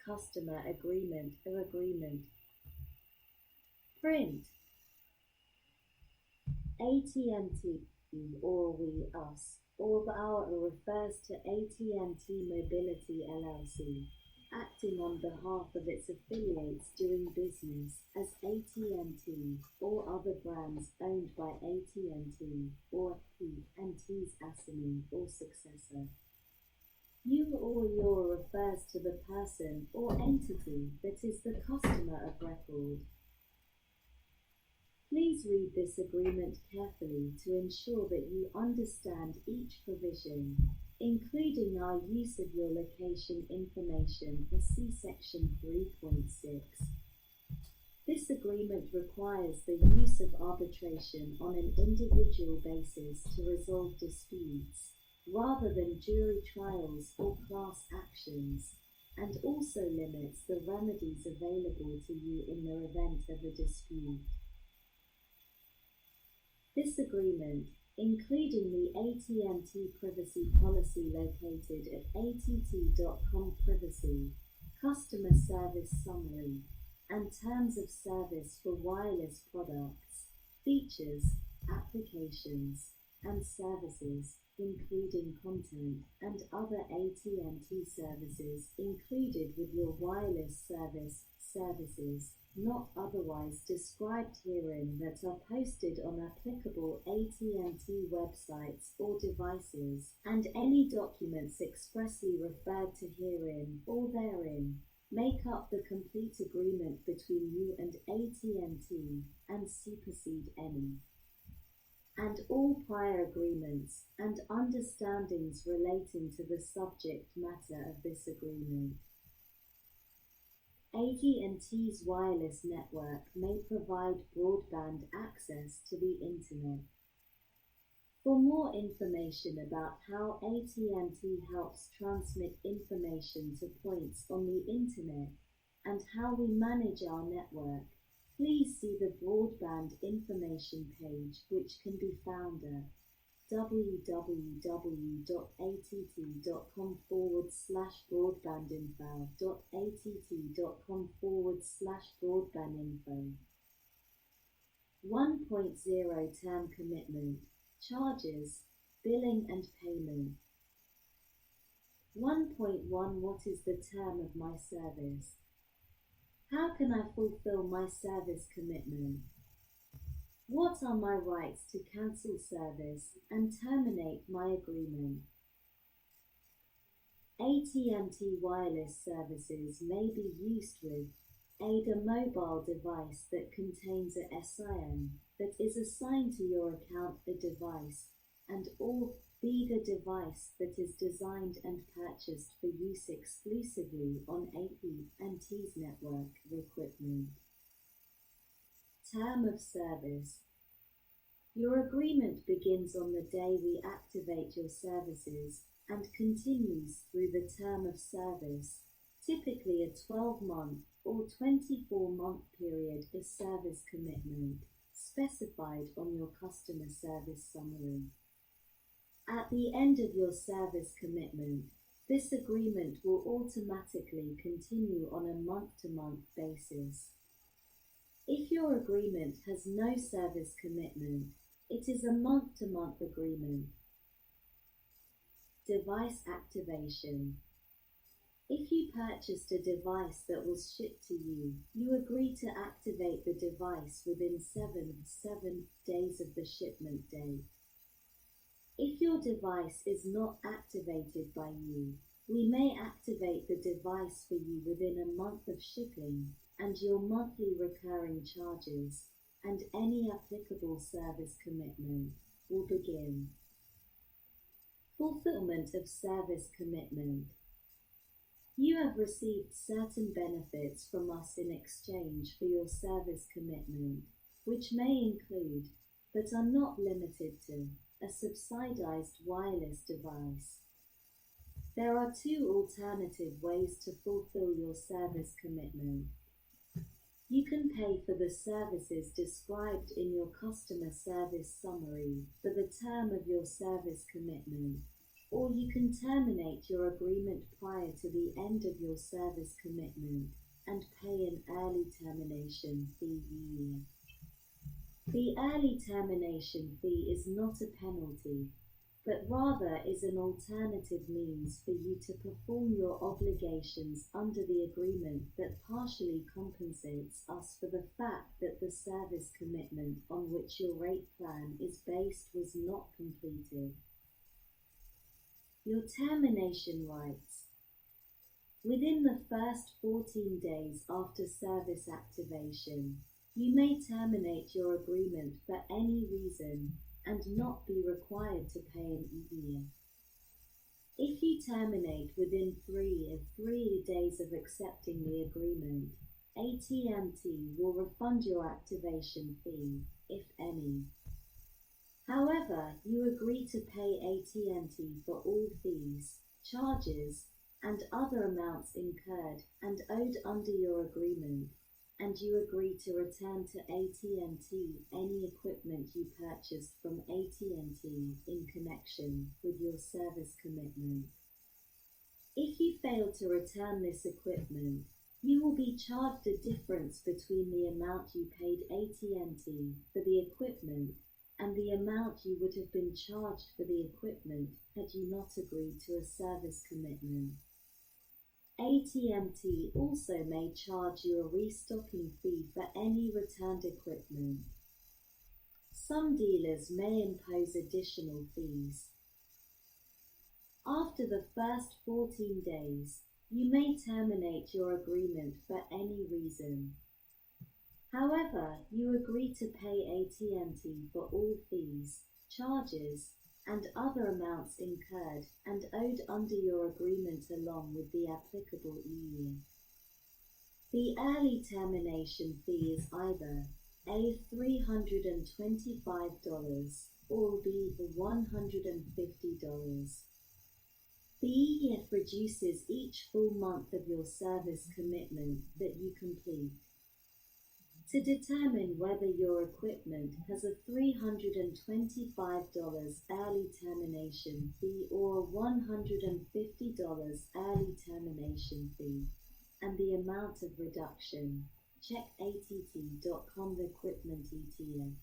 customer agreement or agreement. Print. AT&T, or we, us, or our refers to AT&T Mobility LLC, acting on behalf of its affiliates doing business as AT&T or other brands owned by AT&T or T&T's assignee or successor. You or your refers to the person or entity that is the customer of record. Please read this agreement carefully to ensure that you understand each provision, including our use of your location information for see Section 3.6. This agreement requires the use of arbitration on an individual basis to resolve disputes, rather than jury trials or class actions, and also limits the remedies available to you in the event of a dispute. This agreement, including the AT&T privacy policy located at att.com privacy, customer service summary, and terms of service for wireless products, features, applications, and services, including content and other AT&T services included with your wireless services not otherwise described herein that are posted on applicable AT&T websites or devices, and any documents expressly referred to herein or therein, make up the complete agreement between you and AT&T and supersede any and all prior agreements and understandings relating to the subject matter of this agreement. AT&T's wireless network may provide broadband access to the Internet. For more information about how AT&T helps transmit information to points on the Internet and how we manage our network, please see the broadband information page, which can be found at www.att.com/broadbandinfo.att.com/broadbandinfo. 1.0 Term Commitment, Charges, Billing and Payment. 1.1 What is the term of my service? How can I fulfill my service commitment? What are my rights to cancel service and terminate my agreement? AT&T wireless services may be used with a mobile device that contains a SIM that is assigned to your account a device, and or B the device that is designed and purchased for use exclusively on AT&T's network of equipment. Term of service. Your agreement begins on the day we activate your services and continues through the term of service, typically a 12-month or 24-month period of service commitment, specified on your customer service summary. At the end of your service commitment, this agreement will automatically continue on a month-to-month basis. If your agreement has no service commitment, it is a month-to-month agreement. Device activation. If you purchased a device that was shipped to you, you agree to activate the device within 7 days of the shipment date. If your device is not activated by you, we may activate the device for you within a month of shipping, and your monthly recurring charges and any applicable service commitment will begin. Fulfillment of service commitment. You have received certain benefits from us in exchange for your service commitment, which may include, but are not limited to, a subsidized wireless device. There are 2 alternative ways to fulfill your service commitment. You can pay for the services described in your customer service summary for the term of your service commitment, or you can terminate your agreement prior to the end of your service commitment and pay an early termination fee each year. The early termination fee is not a penalty, but rather is an alternative means for you to perform your obligations under the agreement that partially compensates us for the fact that the service commitment on which your rate plan is based was not completed. Your termination rights. Within the first 14 days after service activation, you may terminate your agreement for any reason and not be required to pay an year. If you terminate within 3 days of accepting the agreement, AT&T will refund your activation fee, if any. However, you agree to pay AT&T for all fees, charges, and other amounts incurred and owed under your agreement, and you agree to return to AT&T any equipment you purchased from AT&T in connection with your service commitment. If you fail to return this equipment, you will be charged a difference between the amount you paid AT&T for the equipment and the amount you would have been charged for the equipment had you not agreed to a service commitment. AT&T also may charge you a restocking fee for any returned equipment. Some dealers may impose additional fees. After the first 14 days, you may terminate your agreement for any reason. However, you agree to pay AT&T for all fees, charges, and other amounts incurred and owed under your agreement along with the applicable year. The early termination fee is either A. $325 or B. $150. The EF reduces each full month of your service commitment that you complete. To determine whether your equipment has a $325 early termination fee or a $150 early termination fee, and the amount of reduction, check att.com Equipment ETF.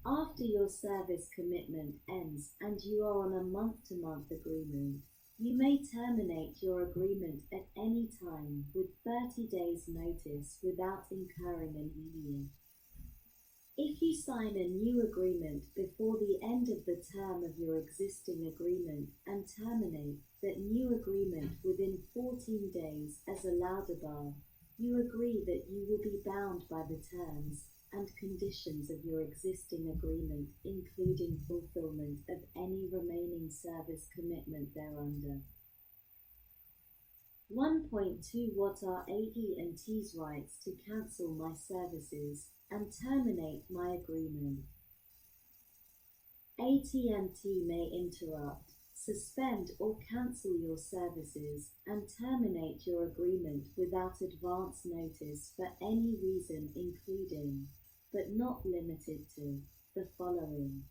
After your service commitment ends and you are on a month-to-month agreement, you may terminate your agreement at any time with 30 days notice without incurring an year. If you sign a new agreement before the end of the term of your existing agreement and terminate that new agreement within 14 days as allowed above, you agree that you will be bound by the terms and conditions of your existing agreement, including fulfillment of any remaining service commitment thereunder. 1.2 What are AT&T's rights to cancel my services and terminate my agreement? AT&T may interrupt, suspend or cancel your services and terminate your agreement without advance notice for any reason including, but not limited to, the following.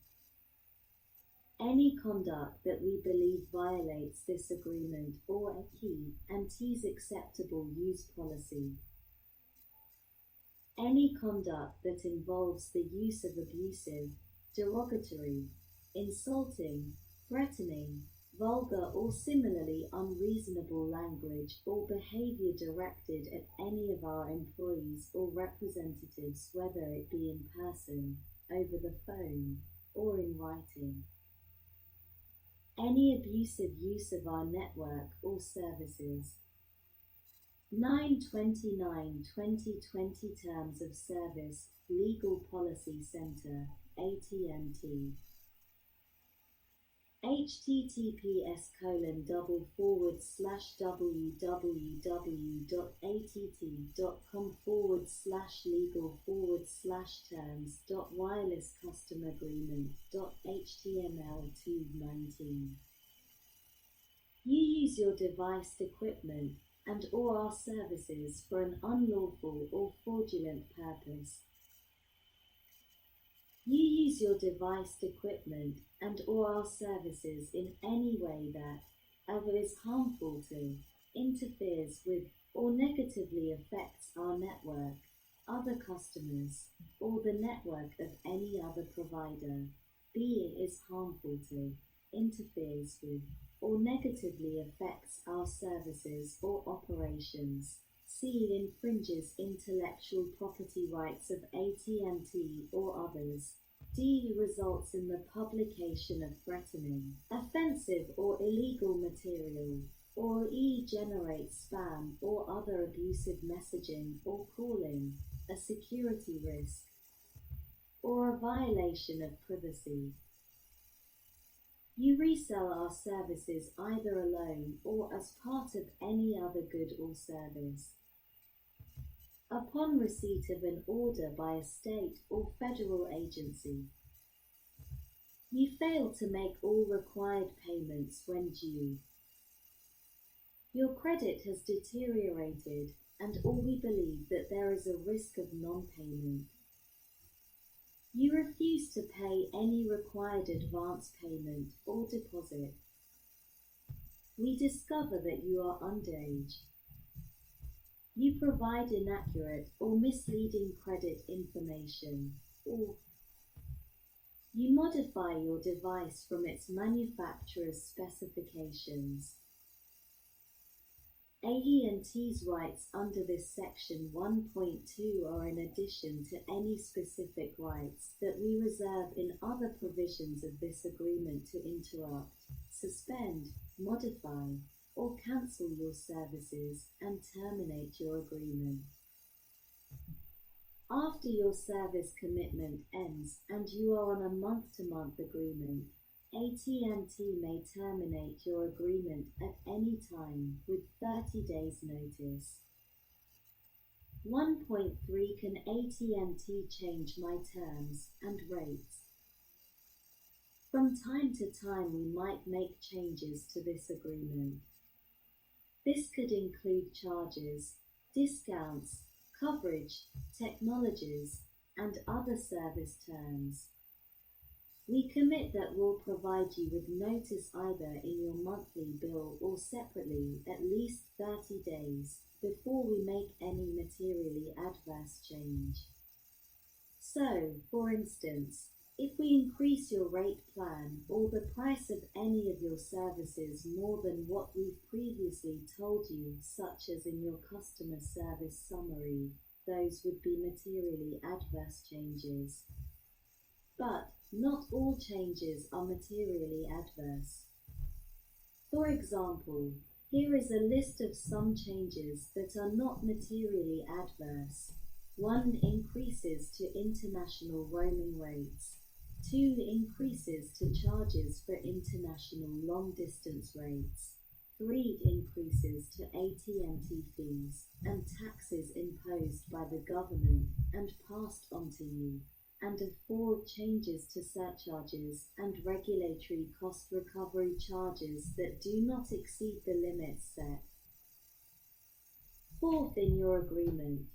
Any conduct that we believe violates this agreement or AT&T's acceptable use policy. Any conduct that involves the use of abusive, derogatory, insulting, threatening, vulgar or similarly unreasonable language or behavior directed at any of our employees or representatives, whether it be in person, over the phone, or in writing. Any abusive use of our network or services. 9/29/2020 Terms of Service, Legal Policy Center, AT&T. https://www.att.com/legal/terms.wireless-customer-agreement.html219. You use your device equipment and or our services for an unlawful or fraudulent purpose. You use your device, equipment, and/or our services in any way that either is harmful to, interferes with, or negatively affects our network, other customers, or the network of any other provider, be it is harmful to, interferes with, or negatively affects our services or operations. C. Infringes intellectual property rights of AT&T or others. D. Results in the publication of threatening, offensive or illegal material. Or E. Generates spam or other abusive messaging or calling, a security risk, or a violation of privacy. You resell our services either alone or as part of any other good or service. Upon receipt of an order by a state or federal agency, you fail to make all required payments when due. Your credit has deteriorated, or we believe that there is a risk of non-payment. You refuse to pay any required advance payment or deposit. We discover that you are underage. You provide inaccurate or misleading credit information, or you modify your device from its manufacturer's specifications. AT&T's rights under this section 1.2 are in addition to any specific rights that we reserve in other provisions of this agreement to interrupt, suspend, modify, or cancel your services and terminate your agreement. After your service commitment ends and you are on a month-to-month agreement, AT&T may terminate your agreement at any time with 30 days notice. 1.3 Can AT&T change my terms and rates? From time to time we might make changes to this agreement. This could include charges, discounts, coverage, technologies, and other service terms. We commit that we'll provide you with notice either in your monthly bill or separately at least 30 days before we make any materially adverse change. So, for instance, if we increase your rate plan or the price of any of your services more than what we've previously told you, such as in your customer service summary, those would be materially adverse changes. But not all changes are materially adverse. For example, here is a list of some changes that are not materially adverse. 1. Increases to international roaming rates. 2. Increases to charges for international long-distance rates. 3. Increases to AT&T fees and taxes imposed by the government and passed on to you. And 4. Changes to surcharges and regulatory cost recovery charges that do not exceed the limits set forth in your agreement.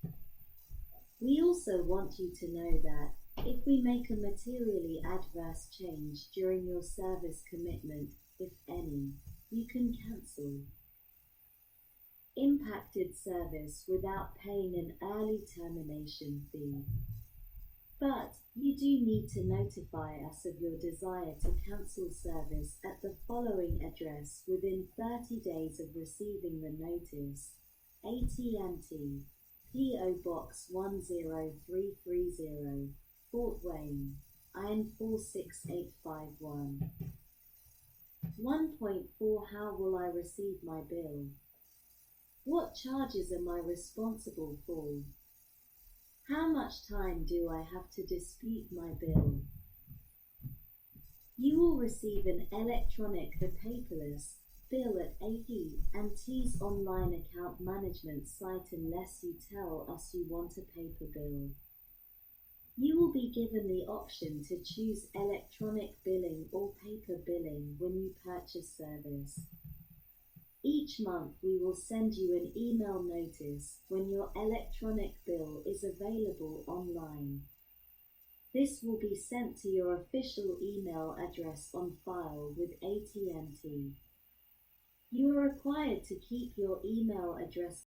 We also want you to know that if we make a materially adverse change during your service commitment, if any, you can cancel. Impacted service without paying an early termination fee. But you do need to notify us of your desire to cancel service at the following address within 30 days of receiving the notice. AT&T, P.O. Box 10330, Fort Wayne, IN 46851. 1.4 How will I receive my bill? What charges am I responsible for? How much time do I have to dispute my bill? You will receive an electronic or paperless bill at AT&T's online account management site unless you tell us you want a paper bill. You will be given the option to choose electronic billing or paper billing when you purchase service. Each month we will send you an email notice when your electronic bill is available online. This will be sent to your official email address on file with AT&T. You are required to keep your email address